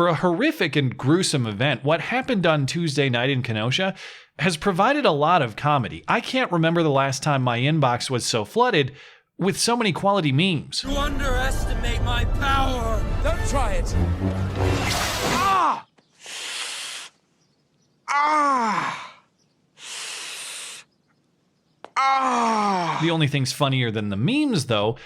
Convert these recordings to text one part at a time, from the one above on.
For a horrific and gruesome event, what happened on Tuesday night in Kenosha has provided a lot of comedy. I can't remember the last time my inbox was so flooded with so many quality memes. You underestimate my power! Don't try it! Ah! Ah! Ah! The only things funnier than the memes, though,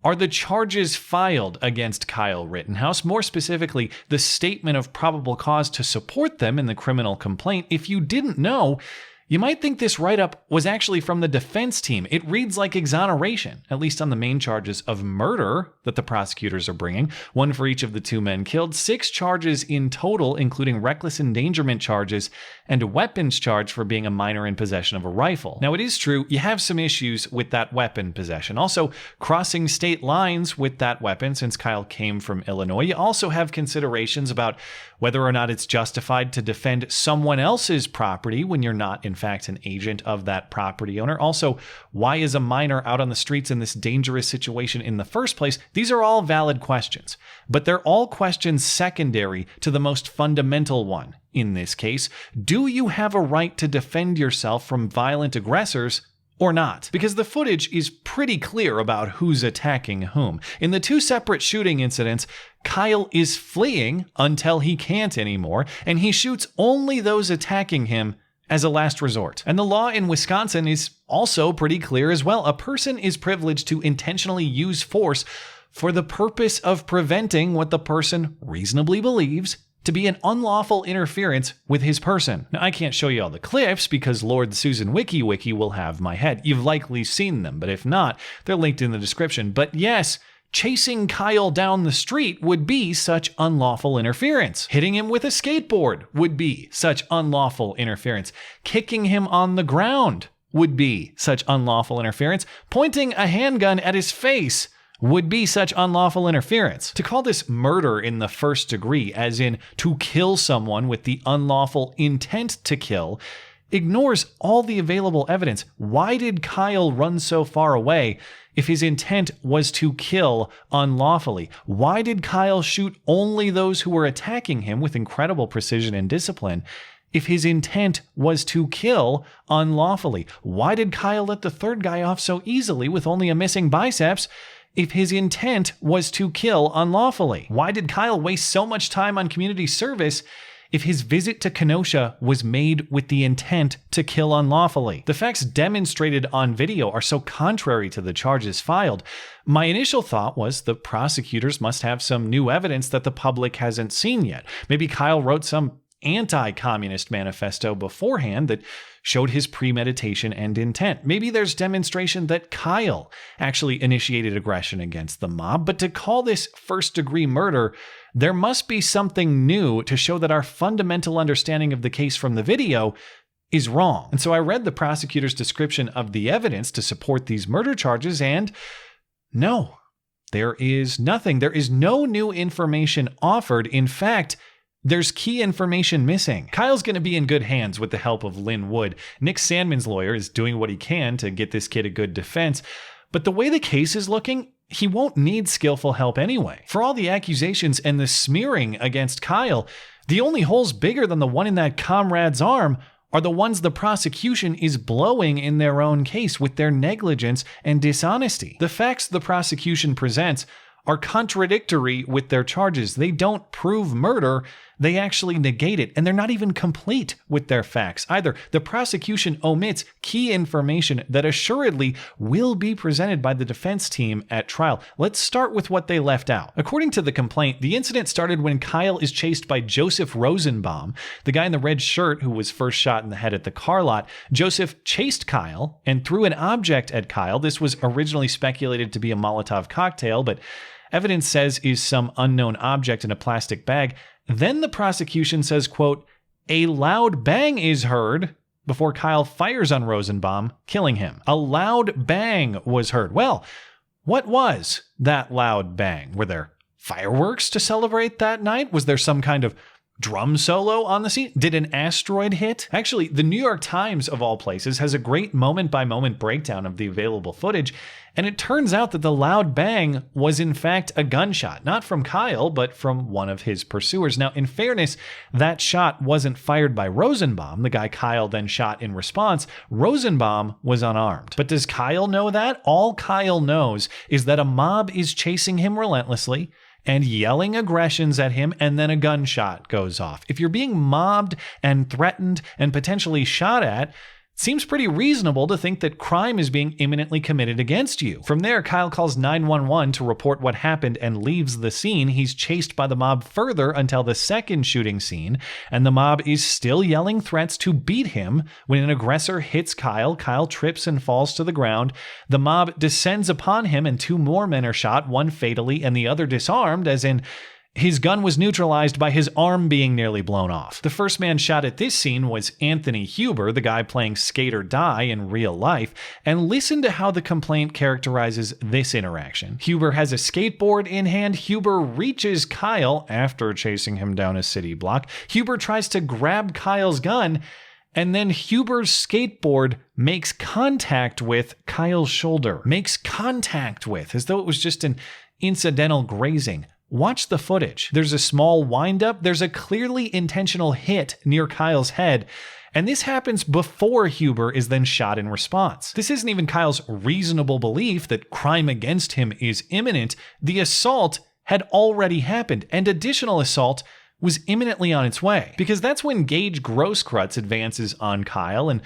are the charges filed against Kyle Rittenhouse, more specifically, the statement of probable cause to support them in the criminal complaint. If you didn't know, you might think this write-up was actually from the defense team. It reads like exoneration, at least on the main charges of murder that the prosecutors are bringing, one for each of the two men killed, 6 charges in total, including reckless endangerment charges and a weapons charge for being a minor in possession of a rifle. Now, it is true, you have some issues with that weapon possession. Also, crossing state lines with that weapon, since Kyle came from Illinois. You also have considerations about whether or not it's justified to defend someone else's property when you're not, in fact, an agent of that property owner. Also, why is a minor out on the streets in this dangerous situation in the first place? These are all valid questions, but they're all questions secondary to the most fundamental one. In this case, do you have a right to defend yourself from violent aggressors or not? Because the footage is pretty clear about who's attacking whom. In the 2 separate shooting incidents, Kyle is fleeing until he can't anymore, and he shoots only those attacking him as a last resort. And the law in Wisconsin is also pretty clear as well. A person is privileged to intentionally use force for the purpose of preventing what the person reasonably believes to be an unlawful interference with his person. Now, I can't show you all the clips because Lord Susan Wiki will have my head. You've likely seen them, but if not, they're linked in the description. But yes, chasing Kyle down the street would be such unlawful interference. Hitting him with a skateboard would be such unlawful interference. Kicking him on the ground would be such unlawful interference. Pointing a handgun at his face would be such unlawful interference. To call this murder in the first degree, as in to kill someone with the unlawful intent to kill, ignores all the available evidence. Why did Kyle run so far away if his intent was to kill unlawfully? Why did Kyle shoot only those who were attacking him with incredible precision and discipline if his intent was to kill unlawfully? Why did Kyle let the third guy off so easily with only a missing biceps if his intent was to kill unlawfully? Why did Kyle waste so much time on community service if his visit to Kenosha was made with the intent to kill unlawfully? The facts demonstrated on video are so contrary to the charges filed. My initial thought was the prosecutors must have some new evidence that the public hasn't seen yet. Maybe Kyle wrote some anti-communist manifesto beforehand that showed his premeditation and intent. Maybe there's demonstration that Kyle actually initiated aggression against the mob, but to call this first-degree murder, there must be something new to show that our fundamental understanding of the case from the video is wrong. And so I read the prosecutor's description of the evidence to support these murder charges, and no, there is nothing. There is no new information offered. In fact, there's key information missing. Kyle's going to be in good hands with the help of Lynn Wood. Nick Sandman's lawyer is doing what he can to get this kid a good defense, but the way the case is looking, he won't need skillful help anyway. For all the accusations and the smearing against Kyle, the only holes bigger than the one in that comrade's arm are the ones the prosecution is blowing in their own case with their negligence and dishonesty. The facts the prosecution presents are contradictory with their charges. They don't prove murder, they actually negate it, and they're not even complete with their facts either. The prosecution omits key information that assuredly will be presented by the defense team at trial. Let's start with what they left out. According to the complaint, the incident started when Kyle is chased by Joseph Rosenbaum, the guy in the red shirt who was first shot in the head at the car lot. Joseph chased Kyle and threw an object at Kyle. This was originally speculated to be a Molotov cocktail, but evidence says is some unknown object in a plastic bag. Then the prosecution says, quote, "A loud bang is heard," before Kyle fires on Rosenbaum, killing him. A loud bang was heard. Well, what was that loud bang? Were there fireworks to celebrate that night? Was there some kind of drum solo on the scene? Did an asteroid hit? Actually, the New York Times, of all places, has a great moment-by-moment breakdown of the available footage, and it turns out that the loud bang was in fact a gunshot, not from Kyle, but from one of his pursuers. Now, in fairness, that shot wasn't fired by Rosenbaum, the guy Kyle then shot in response. Rosenbaum was unarmed. But does Kyle know that? All Kyle knows is that a mob is chasing him relentlessly and yelling aggressions at him, and then a gunshot goes off. If you're being mobbed and threatened and potentially shot at, it seems pretty reasonable to think that crime is being imminently committed against you. From there, Kyle calls 911 to report what happened and leaves the scene. He's chased by the mob further until the second shooting scene, and the mob is still yelling threats to beat him. When an aggressor hits Kyle, Kyle trips and falls to the ground. The mob descends upon him, and 2 more men are shot, one fatally and the other disarmed, as in his gun was neutralized by his arm being nearly blown off. The first man shot at this scene was Anthony Huber, the guy playing Skate or Die in real life, and listen to how the complaint characterizes this interaction. Huber has a skateboard in hand. Huber reaches Kyle after chasing him down a city block. Huber tries to grab Kyle's gun, and then Huber's skateboard makes contact with Kyle's shoulder. Makes contact with, as though it was just an incidental grazing. Watch the footage. There's a small windup. There's a clearly intentional hit near Kyle's head. And this happens before Huber is then shot in response. This isn't even Kyle's reasonable belief that crime against him is imminent. The assault had already happened, and additional assault was imminently on its way. Because that's when Gage Grosskreutz advances on Kyle, and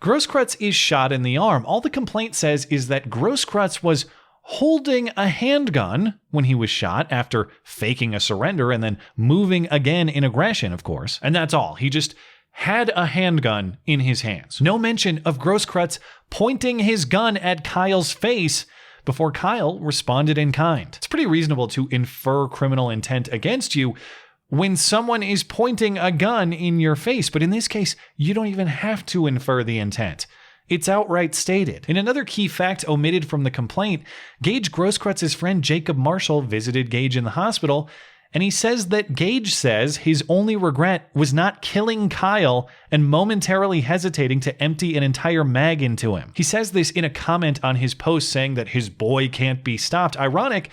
Grosskreutz is shot in the arm. All the complaint says is that Grosskreutz was holding a handgun when he was shot after faking a surrender and then moving again in aggression, of course. And that's all. He just had a handgun in his hands. No mention of Grosskreutz pointing his gun at Kyle's face before Kyle responded in kind. It's pretty reasonable to infer criminal intent against you when someone is pointing a gun in your face, but in this case, you don't even have to infer the intent. It's outright stated. In another key fact omitted from the complaint, Gage Grosskreuz's friend Jacob Marshall visited Gage in the hospital, and he says that Gage says his only regret was not killing Kyle and momentarily hesitating to empty an entire mag into him. He says this in a comment on his post saying that his boy can't be stopped. Ironic,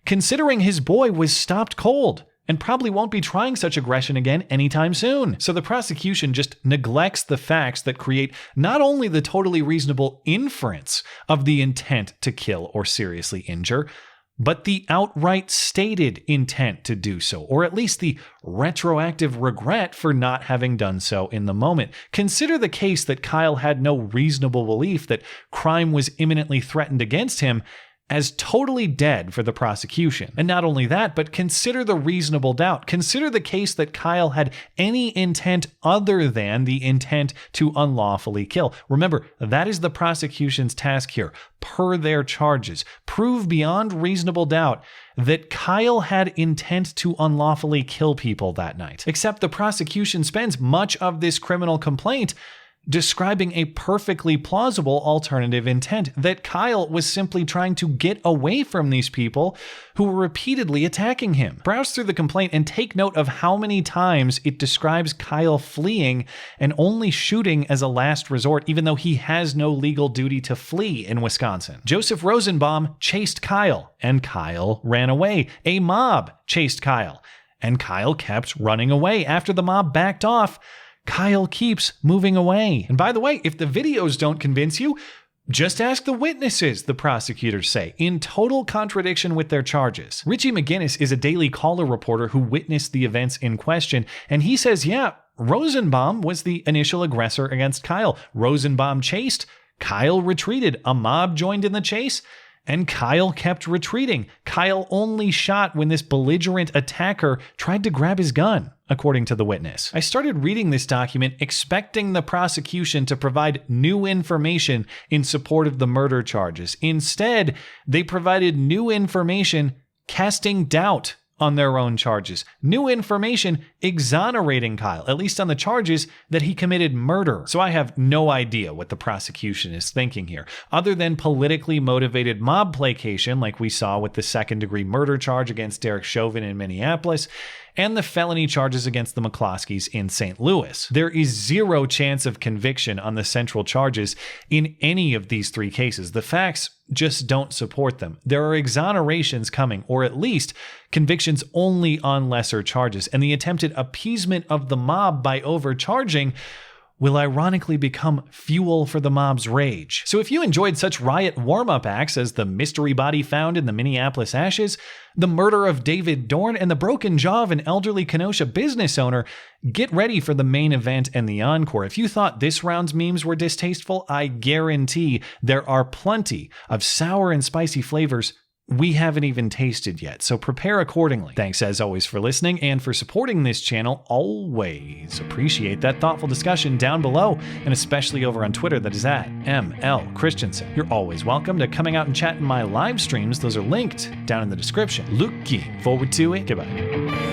considering his boy was stopped cold and probably won't be trying such aggression again anytime soon. So the prosecution just neglects the facts that create not only the totally reasonable inference of the intent to kill or seriously injure, but the outright stated intent to do so, or at least the retroactive regret for not having done so in the moment. Consider the case that Kyle had no reasonable belief that crime was imminently threatened against him as totally dead for the prosecution. And not only that, but consider the reasonable doubt. Consider the case that Kyle had any intent other than the intent to unlawfully kill. Remember, that is the prosecution's task here, per their charges. Prove beyond reasonable doubt that Kyle had intent to unlawfully kill people that night. Except the prosecution spends much of this criminal complaint describing a perfectly plausible alternative intent, that Kyle was simply trying to get away from these people who were repeatedly attacking him. Browse through the complaint and take note of how many times it describes Kyle fleeing and only shooting as a last resort, even though he has no legal duty to flee in Wisconsin. Joseph Rosenbaum chased Kyle, and Kyle ran away. A mob chased Kyle, and Kyle kept running away. After the mob backed off, Kyle keeps moving away. And by the way, if the videos don't convince you, just ask the witnesses, the prosecutors say, in total contradiction with their charges. Richie McGinnis is a Daily Caller reporter who witnessed the events in question, and he says, yeah, Rosenbaum was the initial aggressor against Kyle. Rosenbaum chased, Kyle retreated, a mob joined in the chase, and Kyle kept retreating. Kyle only shot when this belligerent attacker tried to grab his gun, according to the witness. I started reading this document expecting the prosecution to provide new information in support of the murder charges. Instead, they provided new information casting doubt on their own charges. New information exonerating Kyle, at least on the charges that he committed murder. So I have no idea what the prosecution is thinking here, other than politically motivated mob placation like we saw with the second-degree murder charge against Derek Chauvin in Minneapolis, and the felony charges against the McCloskeys in St. Louis. There is zero chance of conviction on the central charges in any of these three cases. The facts just don't support them. There are exonerations coming, or at least convictions only on lesser charges, and the attempted appeasement of the mob by overcharging will ironically become fuel for the mob's rage. So if you enjoyed such riot warm-up acts as the mystery body found in the Minneapolis ashes, the murder of David Dorn, and the broken jaw of an elderly Kenosha business owner, get ready for the main event and the encore. If you thought this round's memes were distasteful, I guarantee there are plenty of sour and spicy flavors we haven't even tasted yet, so prepare accordingly. Thanks as always for listening and for supporting this channel. Always appreciate that thoughtful discussion down below, and especially over on Twitter, that is at ML Christiansen. You're always welcome to coming out and chat in my live streams. Those are linked down in the description. Looking forward to it. Goodbye.